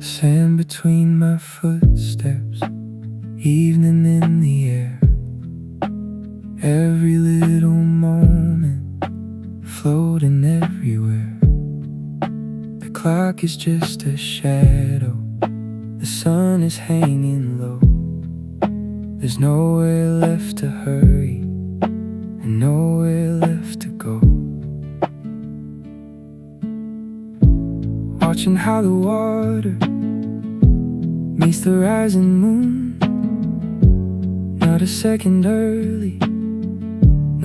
Sand between my footsteps, evening in the air. Every little moment floating everywhere. The clock is just a shadow, the sun is hanging low. There's nowhere left to hurry and nowhere left to go. Watching how the water meets the rising moon. Not a second early,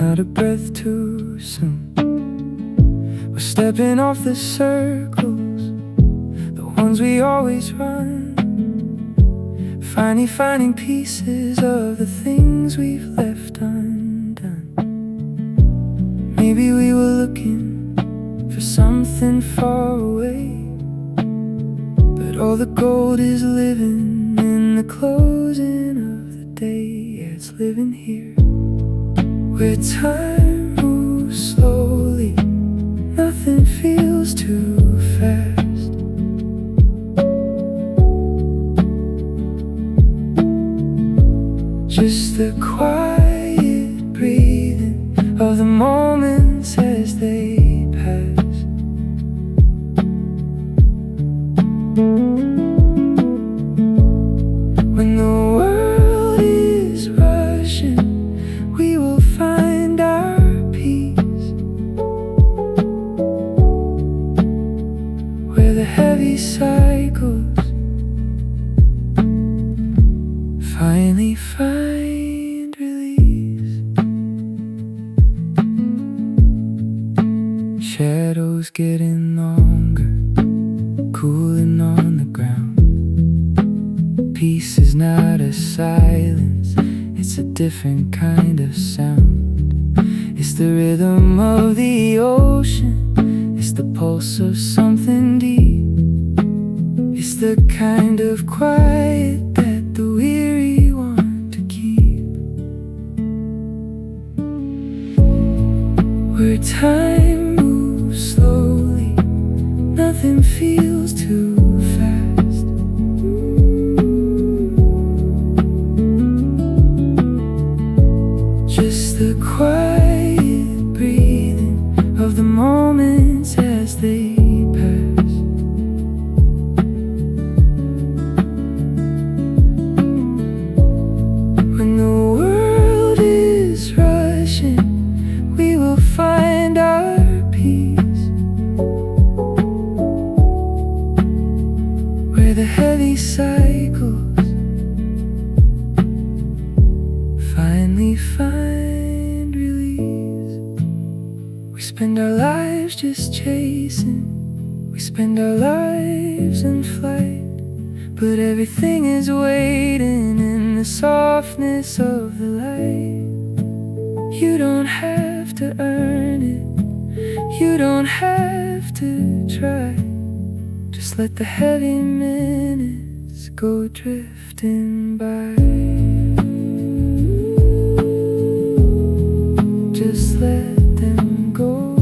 not a breath too soon. We're stepping off the circles, the ones we always run. Finally finding pieces of the things we've left undone. Maybe we were looking for something far away, but all the gold is living in the closing of the day. Yeah, it's living here, where time moves slowly, nothing feels too fast. Just the quiet breathing of the moments as they pass. When the world is rushing, we will find our peace, where the heavy cycles finally find release. Shadows getting longer, cooling on the ground. Peace is not a silence, it's a different kind of sound. It's the rhythm of the ocean, it's the pulse of something deep. It's the kind of quiet that the weary want to keep, where time moves slowly, nothing feels too fast. Just the quiet breathing of the moments as they pass. When the world is rushing, we will find our peace, where the heavy cycles finally find release. We spend our lives just chasing, we spend our lives in flight, but everything is waiting in the softness of the light. You don't have to earn it, you don't have to try. Just let the heavy minutes go drifting by. Just let them go.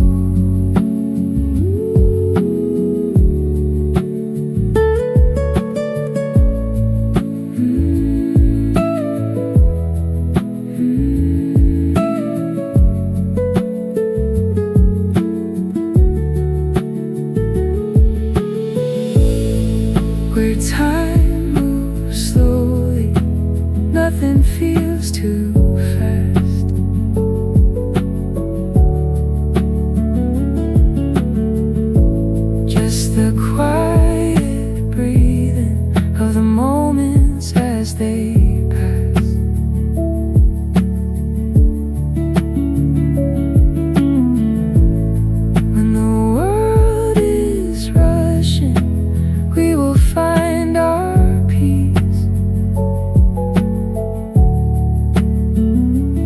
Where time moves slowly, nothing feels too fast. Just the quiet breathing of the moments as they pass. When the world is rushing, we will find our peace,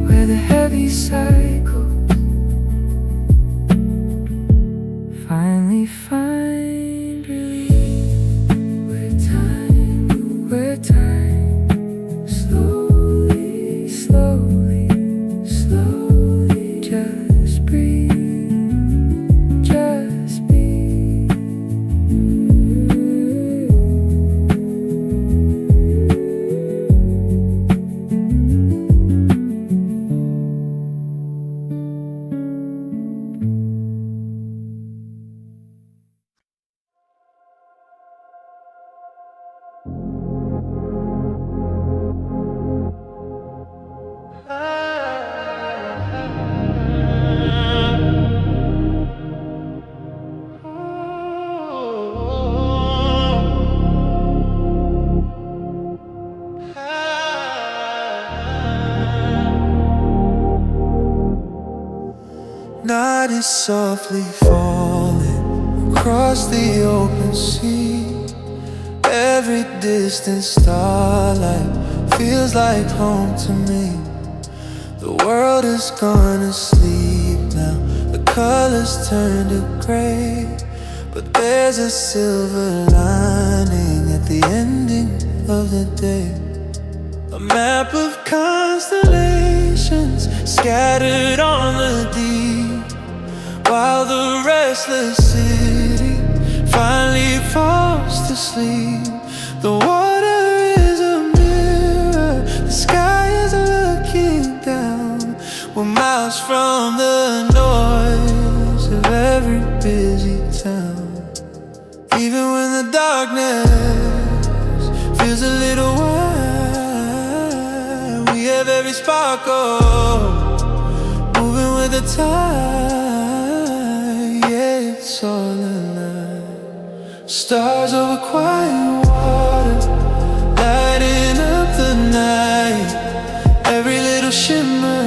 where the heavy cycles finally find relief, where time night is softly falling across the open sea. Every distant starlight feels like home to me. The world is gone to sleep now, the colors turn to gray, but there's a silver lining at the ending of the day. A map of constellations scattered on the deep, while the restless city finally falls to sleep. The water is a mirror, the sky is looking down. We're miles from the noise of every busy town. Even when the darkness feels a little wild, we have every sparkle moving with the tide. Yeah, it's all alive. Stars over quiet water, lighting up the night. Every little shimmer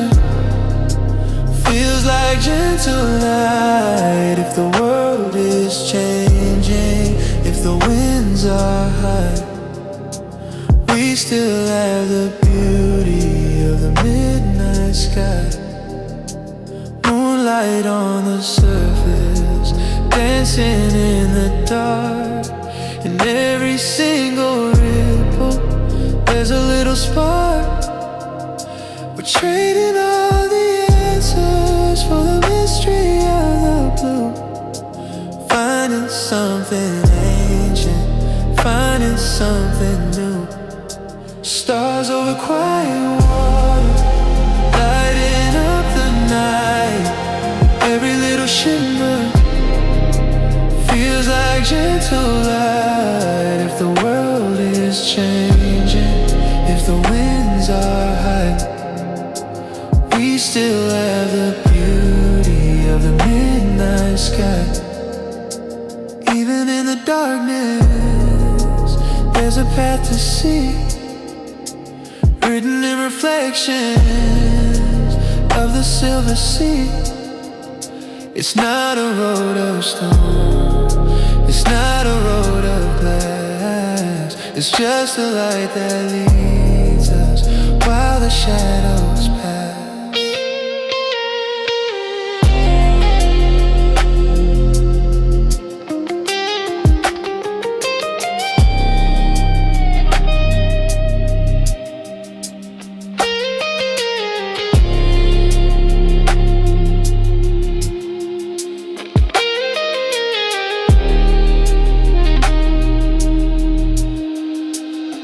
feels like gentle light. If the world is changing, if the winds are high, we still have the beauty of the midnight sky. Moonlight on the surface, dancing in the dark. In every single ripple, there's a little spark. We're trading all the answers for the mystery of the blue. Finding something ancient, finding something new. Stars over quiet water, lighting up the night. Every little shimmer feels like gentle light. If the world is changing, if the winds are high, we still have the beauty of the midnight sky. Even in the darkness, there's a path to see, written in reflections of the silver sea. It's not a road of stone, it's not a road of glass. It's just a light that leads us while the shadows pass.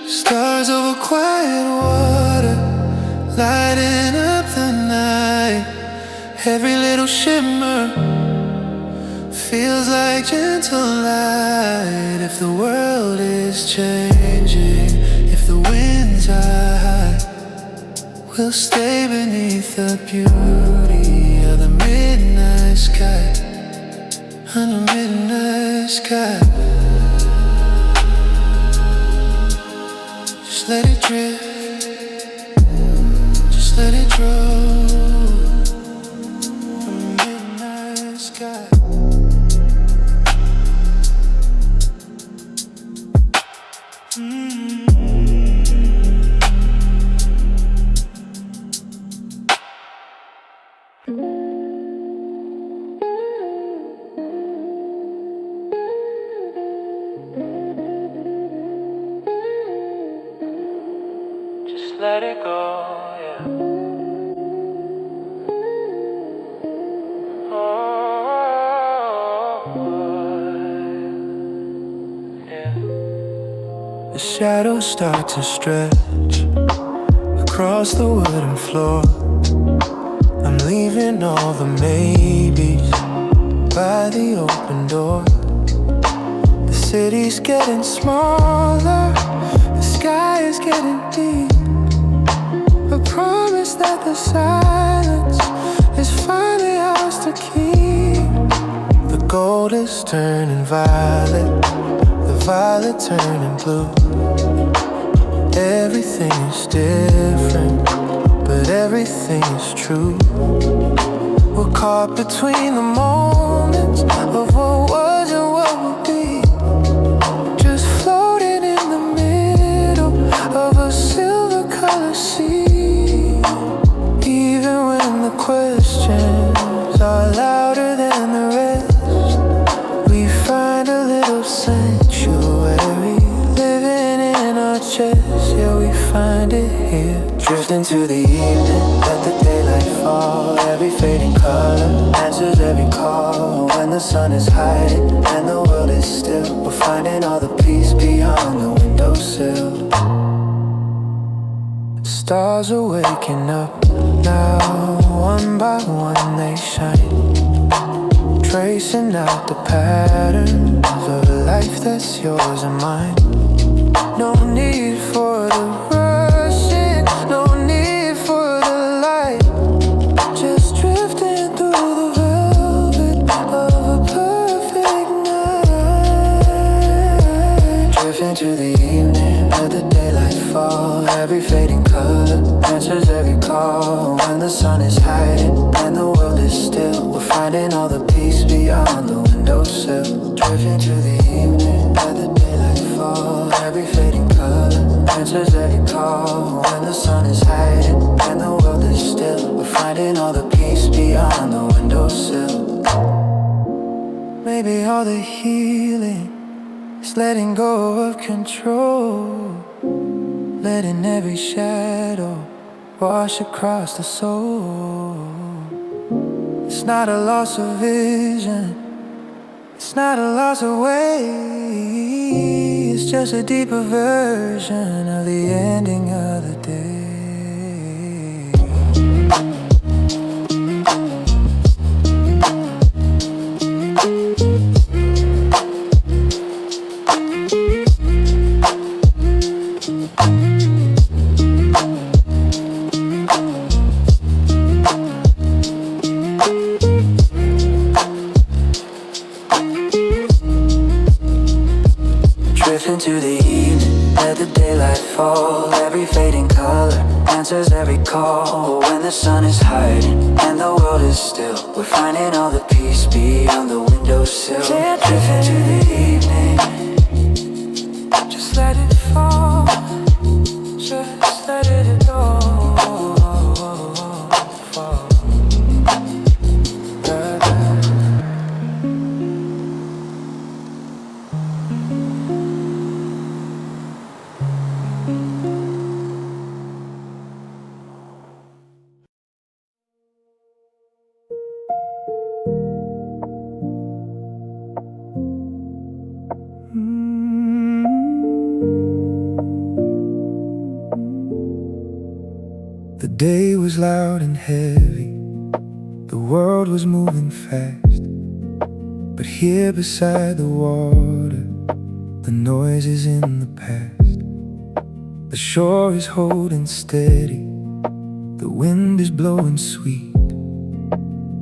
Stars over quiet water, lighting up the night. Every little shimmer feels like gentle light. If the world is changing, if the winds are high, we'll stay beneath the beauty of the midnight sky. On the midnight sky, just let it drift, just let it drown. On the midnight sky. Just let it go, yeah. Yeah. The shadows start to stretch across the wooden floor. I'm leaving all the maybes by the open door. The city's getting smaller, the sky is getting deep. A promise that the silence is finally ours to keep. The gold is turning violet, the violet turning blue. Everything is different, but everything is true. We're caught between the moments of what was and what will be, just floating in the middle of a silver color sea. Even when the questions are louder than the rest, we find a little sanctuary living in our chests. Yeah, we find it here. Drifting to the evening, let the daylight fall. Every fading color answers every call. When the sun is hiding and the world is still, we're finding all the peace beyond the windowsill. Stars are waking up now, one by one they shine, tracing out the patterns of a life that's yours and mine. No need for the rushing, no need for the light, just drifting through the velvet of a perfect night. Drifting to the evening, let the daylight fall. Every fading color answers every call. When the sun is hiding and the world is still, we're finding all the peace beyond the windowsill. Drifting to the evening, let the daylight fall. Every fading color answers every call. When the sun is hiding and the world is still, we're finding all the peace beyond the windowsill. Maybe all the healing is letting go of control, letting every shadow wash across the soul. It's not a loss of vision, it's not a loss of way, it's just a deeper version of the ending of the day. Drifting to the evening, let the daylight fall. Every fading color answers every call. When the sun is hiding and the world is still, we're finding all the peace beyond the windowsill. Drifting to the evening, just let it fall, just let it all fall. The day was loud and heavy, the world was moving fast, but here beside the water, the noise is in the past. The shore is holding steady, the wind is blowing sweet.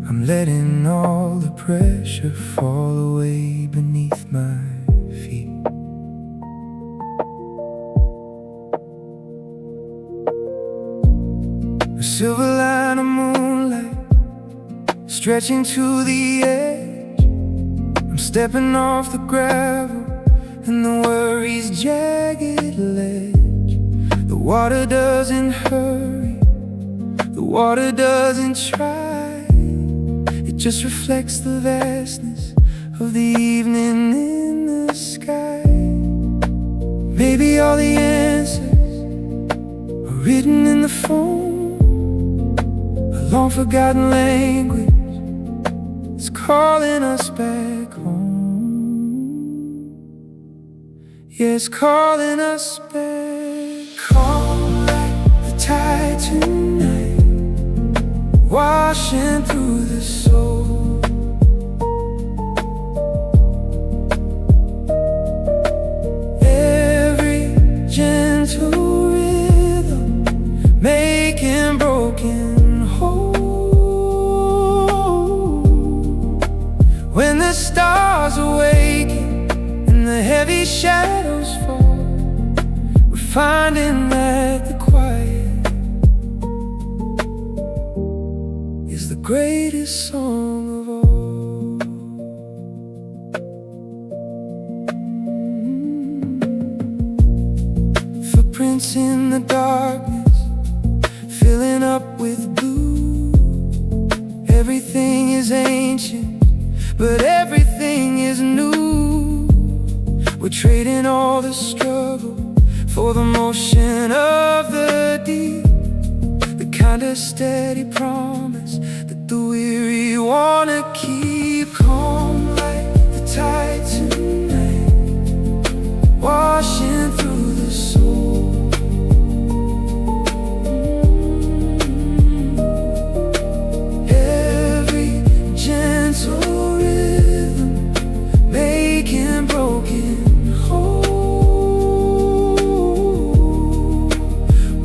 I'm letting all the pressure fall away beneath my feet. A silver line of moonlight stretching to the edge. I'm stepping off the gravel and the worry's jagged ledge. The water doesn't hurry, the water doesn't try, it just reflects the vastness of the evening in the sky. Maybe all the answers are written in the phone, a long-forgotten language is calling us back home. Yeah, it's calling us back. Calm like the tide tonight, washing through the soul. Every gentle rhythm making broken whole. When the stars awaken and the heavy shadows fall, we're finding that the quiet is the greatest greatest song of all. Footprints in the darkness, filling up with blue. Everything is ancient, but everything is new. We're trading all the struggle for the motion of the deep, the kind of steady promise that the weary wanna keep. Calm like the tide tonight, washing through the soul. Every gentle rhythm making broken whole.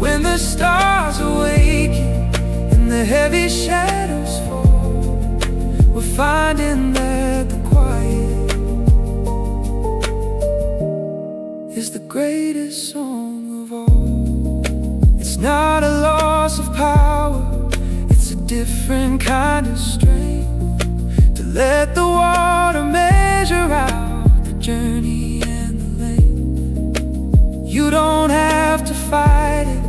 When the stars awaken and the heavy shadows fall, we're finding that the quiet is the greatest song of all. It's not a loss of power, it's a different kind of strength, to let the water measure out the journey and the length. You don't have to fight it,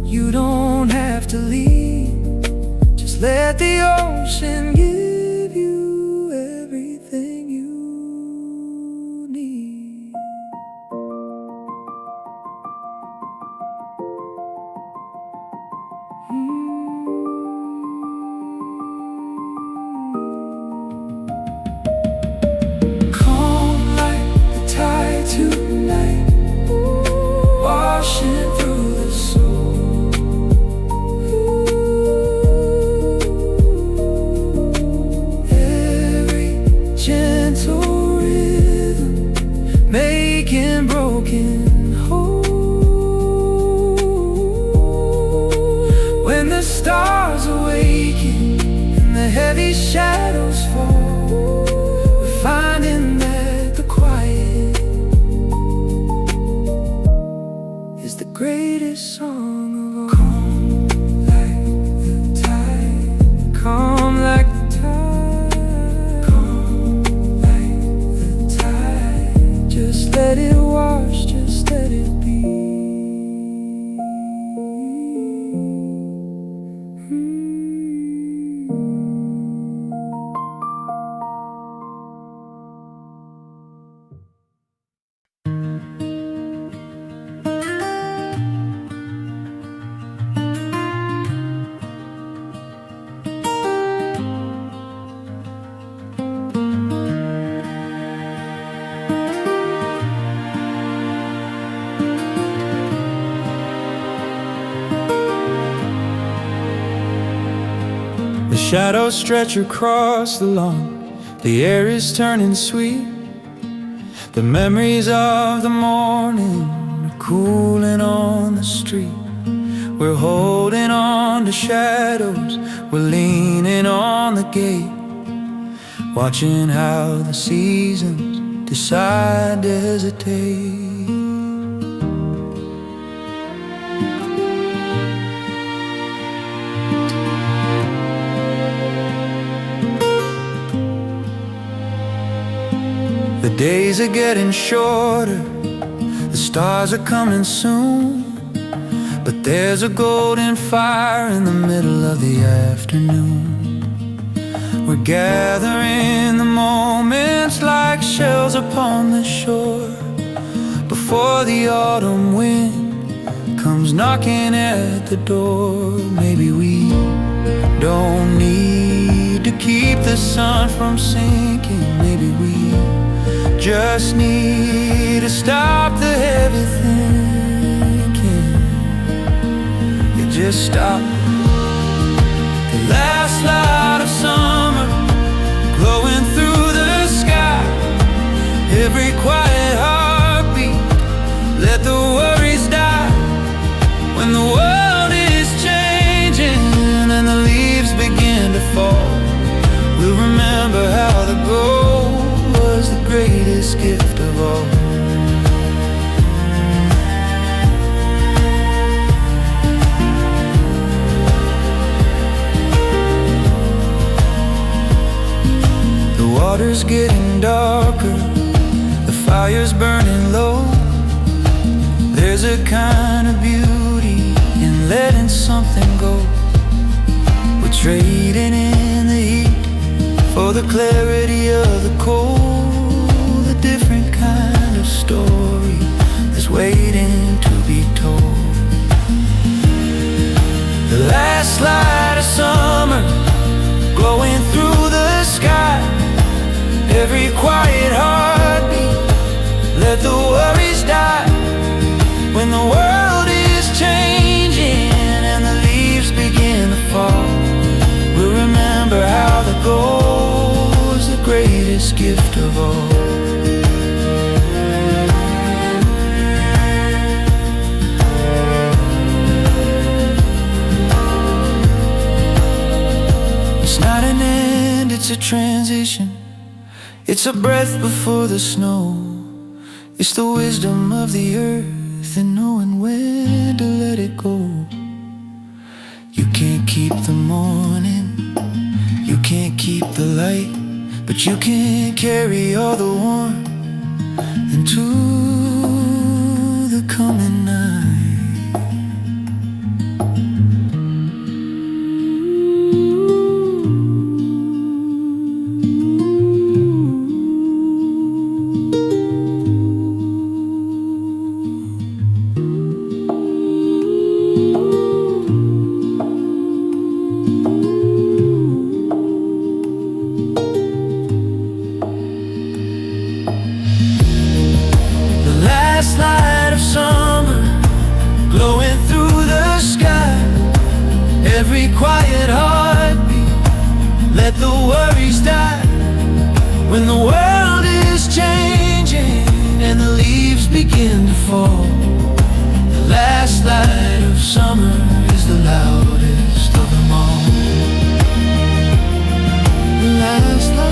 you don't have to lead. Just let the ocean give you everything you need. Calm like the tide tonight, washing through the soul. Every gentle rhythm making broken whole. When the stars awaken and the heavy shadows fall, we're finding that the quiet is the greatest song of all. Calm like the tide, calm like the tide, calm like the tide. Just let it wash, just let it be. The shadows stretch across the lawn, the air is turning sweet. The memories of the morning are cooling on the street. We're holding on to shadows, we're leaning on the gate, watching how the seasons decide to hesitate. The days are getting shorter, the stars are coming soon, but there's a golden fire in the middle of the afternoon. We're gathering the moments like shells upon the shore, before the autumn wind comes knocking at the door. Maybe we don't need to keep the sun from sinking. Maybe we just need to stop the heavy thinking. You just stop. The last light of summer glowing through the sky, every quiet heartbeat, let the worries die. When the world is changing and the leaves begin to fall, we'll remember how the gold was the greatest gift of all. is getting darker, the fire's burning low. There's a kind of beauty in letting something go. We're trading in the heat for the clarity of the cold. A different kind of story is waiting to be told. The last light of summer glowing through the sky. Every quiet heartbeat, let the worries die. When the world is changing and the leaves begin to fall, we'll remember how the goal's the greatest gift of all. It's not an end, it's a transition. It's a breath before the snow. It's the wisdom of the earth and knowing when to let it go. You can't keep the morning, you can't keep the light, but you can carry all the warmth into the coming night. Light of summer glowing through the sky. Every quiet heartbeat, let the worries die. When the world is changing and the leaves begin to fall, the last light of summer is the loudest of them all. The last light.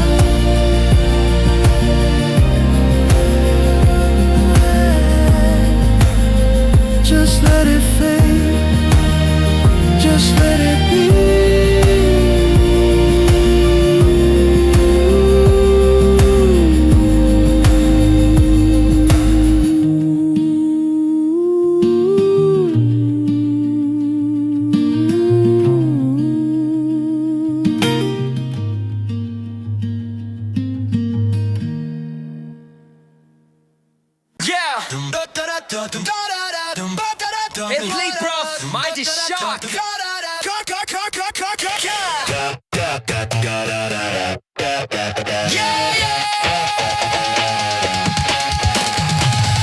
Just let it fade, just let it be. It's late, bruv. Mind is shock.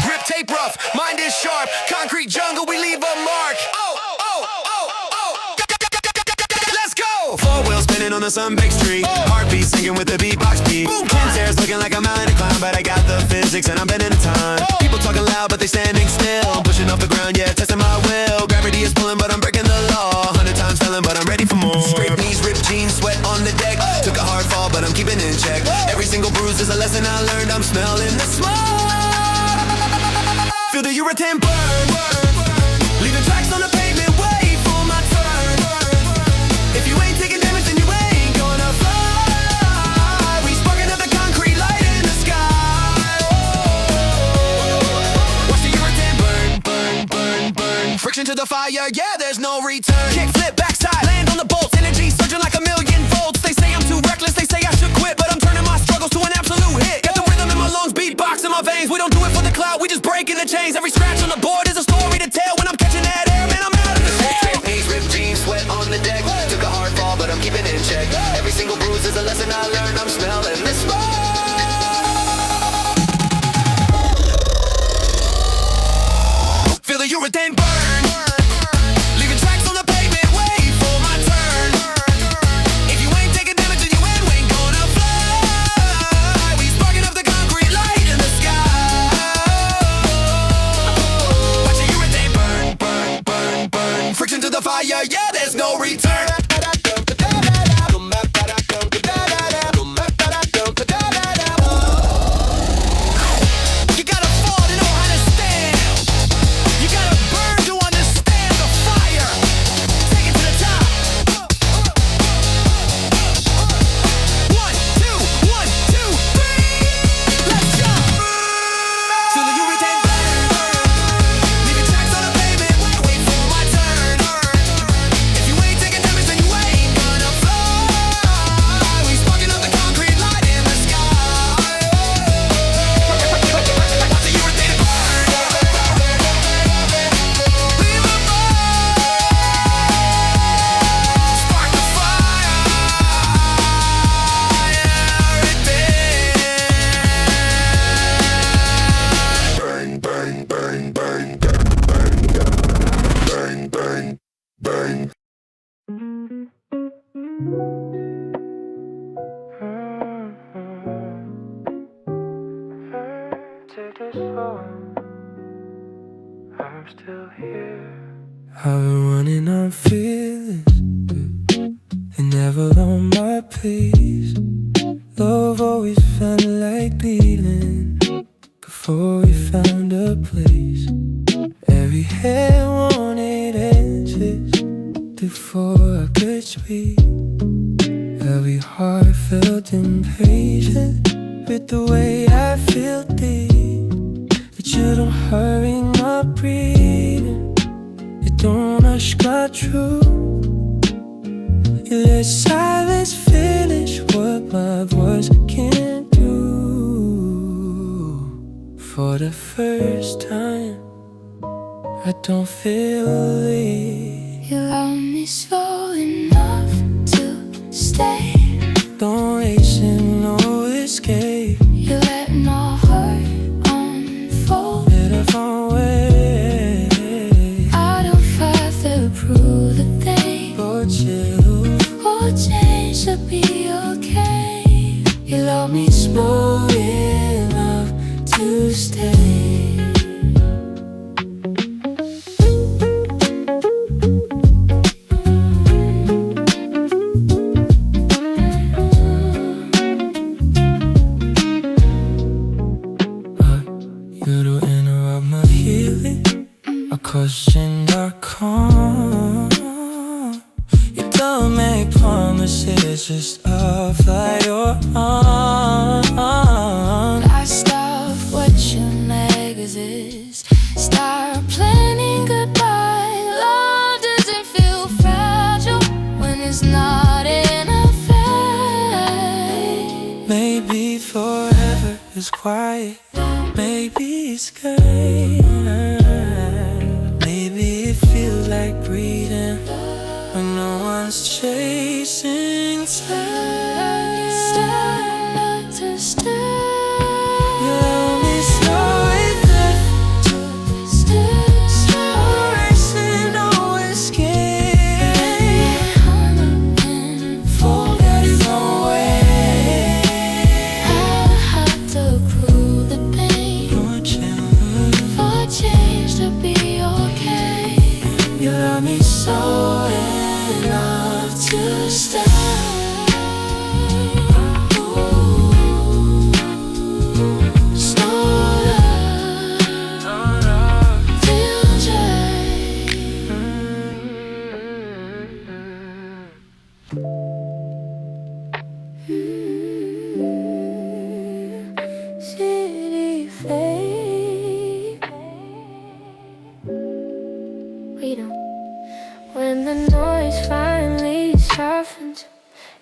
Grip tape rough, mind is sharp. Concrete jungle, we leave a mark. Let's go. Four wheels spinning on the sun-baked street. Heartbeat sinking with the beatbox beat. Ken stairs looking like a mountain to climb, but I got the physics and I'm bending the time. People talking loud, but they standing still. Pushing off the ground, yeah, testing my will. Gravity is pulling, but I'm breaking the law. 100 times failing, but I'm ready for more. Scrape knees, ripped jeans, sweat on the deck. Took a hard fall, but I'm keeping in check. Every single bruise is a lesson I learned. I'm smelling the smoke. Feel the urethane burn, leaving tracks on the pavement. Wait for my turn. If you ain't taking damage, then you ain't gonna fly. We sparking up the concrete light in the sky. Watch the urethane burn. Friction to the fire, yeah, there's no return. Kick, flip, backside, land on the bolts. Energy surging like a million volts. They say I'm too reckless, they say I should quit, but I'm turning my struggles to an absolute hit. Got the rhythm in my lungs, beatbox in my veins. We don't do it for the clout, we just breaking the chains. Every scratch on the board is a story to tell. When I'm catching that air, man, I'm out of this hell. Knees, ripped jeans, sweat on the deck. Took a hard fall, but I'm keeping in check. Every single bruise is a lesson I learned. I'm smelling this smoke. Feel the urethane burn, leaving tracks on the pavement. Wait for my turn. If you ain't taking damage, then you ain't gonna fly. We sparking up the concrete light in the sky. Watch the urethane burn. Friction to the fire, yeah, there's no return. You gotta fall to know how to stand. You gotta burn to understand the fire. Take it to the top. 1, 2, 1, 2, still here. I've been running on feelings, they never on my pace. Love always felt like beating before we found a place. Every head wanted answers before I could speak. Every heart felt impatient with the way I feel deep. But you don't hurry my breathing, you don't rush my truth. You let silence finish what my voice can't do. For the first time, I don't feel it. You love me slow enough to stay. Don't race and no escape. You let my heart unfold. Let a phone way. I don't fight to prove the thing Go chill. or change to be okay. You love me slow enough to stay. You to interrupt my healing, I questioned our calm. You don't make promises, just off like you're on. Last of what you exist. Start planning goodbye. Love doesn't feel fragile when it's not in a fight. Maybe forever is quiet, maybe it's good. Maybe it feels like breathing when no one's chasing time. Start to stay. You love me slow enough to stay. Racing, no escape. Forget it away. I have to prove the pain You're chill. for change to be okay. You love me so enough to stay. City fade. Freedom. When the noise finally softens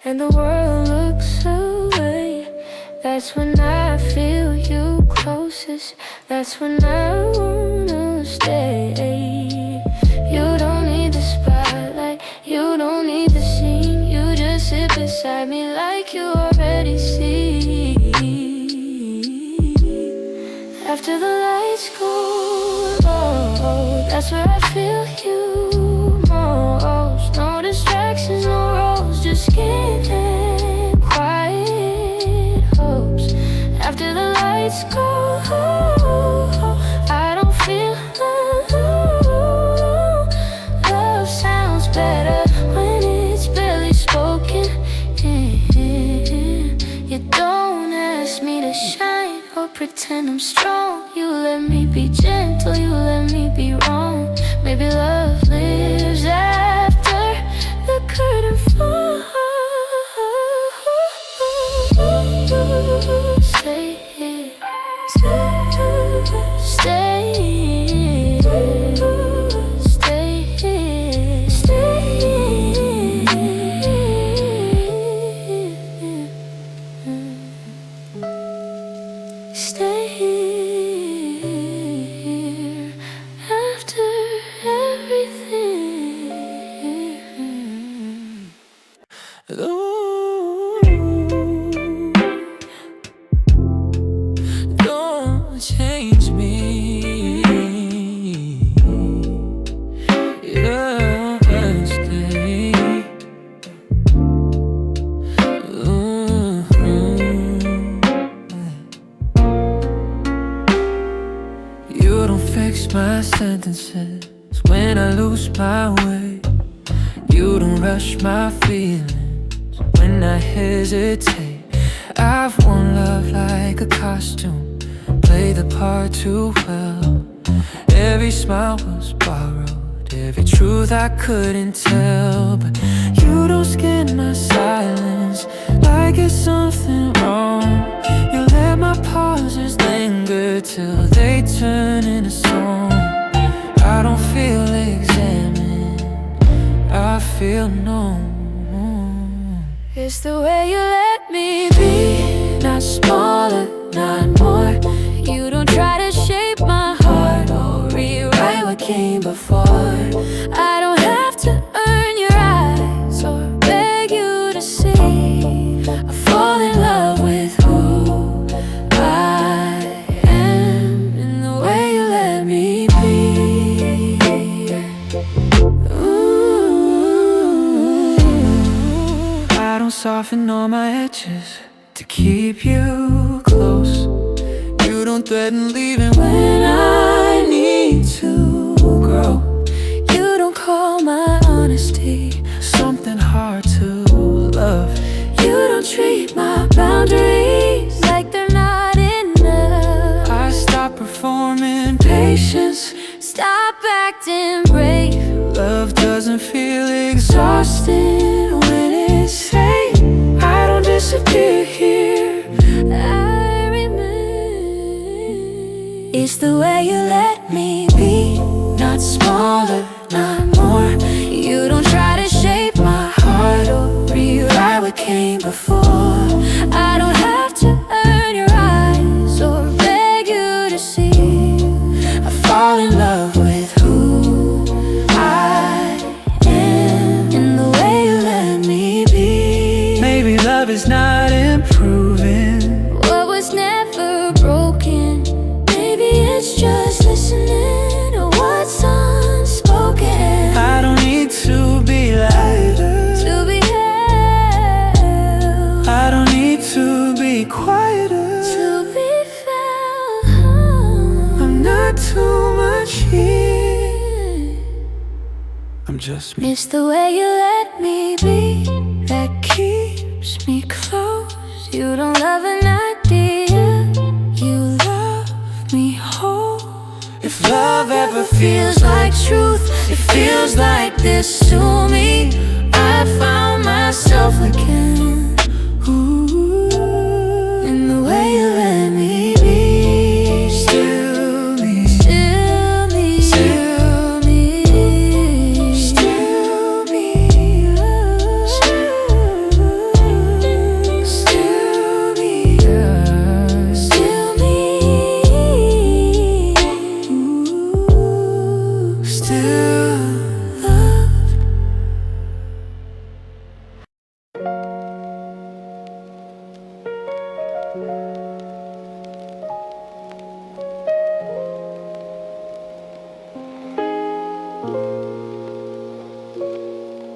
and the world looks away, that's when I feel you closest. That's when I wanna stay. You don't need the spotlight, you don't need the scene. You just sit beside me like you already see. After the lights go low, that's where I feel you most. No distractions, no roles, just skin and quiet hopes. After the lights go low, I don't feel alone. Love sounds better when it's barely spoken. You don't ask me to shine or pretend I'm strong. You let me be gentle, you let me be wrong. Maybe love lives after the curtain falls. Stay here, stay here, stay here, stay here. Stay here after when I lose my way. You don't rush my feelings when I hesitate. I've worn love like a costume, play the part too well. Every smile was borrowed, every truth I couldn't tell. But you don't scan my silence like it's something wrong. You let my pauses linger till they turn into song. I don't feel examined, I feel known. It's the way you let me be, not smaller, not more. You don't try to shape my heart or rewrite what came before. I don't have to earn your eyes or beg you to see. I fall in love with who I am and the way you let me be. I don't soften all my edges to keep you close. You don't threaten leaving when I need to grow. You don't call my honesty something hard to love. You don't treat my boundaries like they're not enough. I stop performing patience, stop acting brave. Love doesn't feel exhausting when it's safe. I don't disappear here, I remain. It's the way you let me be, not smaller, not more. You don't try to shape my heart or rewrite what came before. I don't have to earn your eyes or beg you to see. I fall in love with who I am and the way you let me be. Maybe love is not improving what was never broken. Maybe it's just listening to what's unspoken. I don't need to be lighter to be held. I don't need to be quieter to be felt. I'm not too much here, I'm just me. It's the way you let me be that keeps me close. You don't love an idea, you love me whole. If love ever feels like truth, it feels like this to me. I found myself again, ooh, in the way you let me be. Still me, still me, still me, still me, still me, still me, ooh, still love.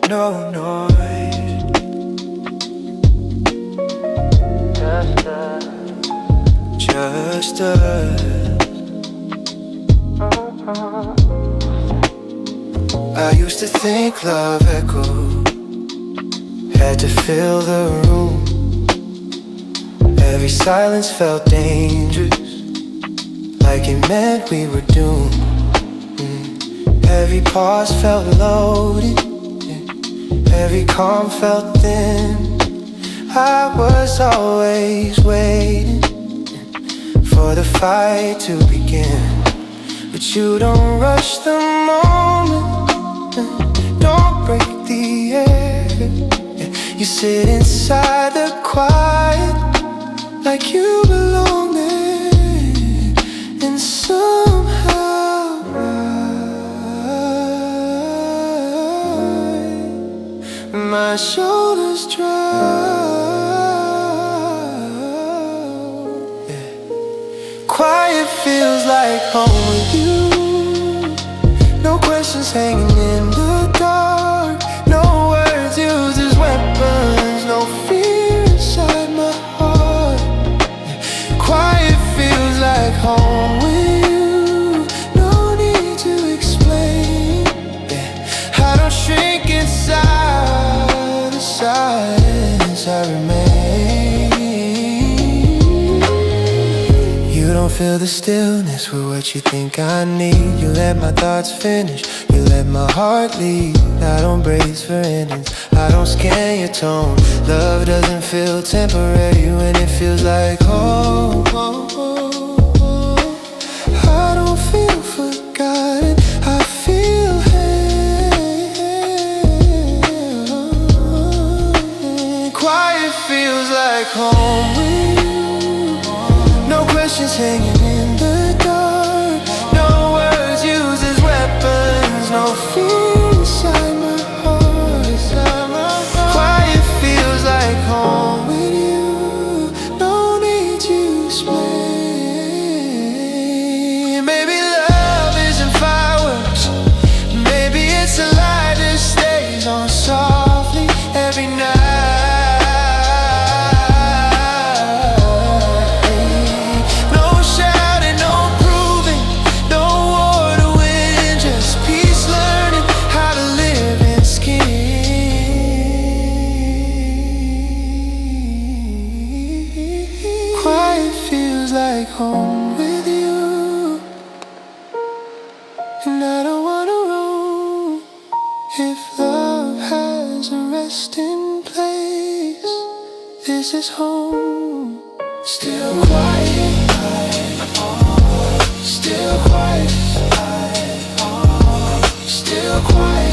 No noise, just us. I used to think love echoed, had to fill the room. Every silence felt dangerous, like it meant we were doomed. Every pause felt loaded, every calm felt thin. I was always waiting for the fight to begin. But you don't rush the moment, don't break the air. You sit inside the quiet like you belong there. And somehow my shoulders drown. Quiet feels like home with you. No questions hanging in the dark, no words used as weapons, no fear inside my heart. Quiet feels like home with you. No need to explain. fill the stillness with what you think I need. You let my thoughts finish, you let my heart lead. I don't brace for endings, I don't scan your tone. Love doesn't feel temporary when it feels like home. I don't feel forgotten, I feel held. Quiet feels like home with you. No questions hanging in the dark, no words used as weapons, no fear inside my heart. Quiet feels like home with you. No need to explain. Maybe love isn't fireworks, maybe it's a light that stays on softly every night. No shouting, no proving, no war to win, just peace learning how to live in skin. Quiet feels like home with you, and I don't wanna roam. If love has a resting place, this is home. Still quiet, still quiet, still quiet.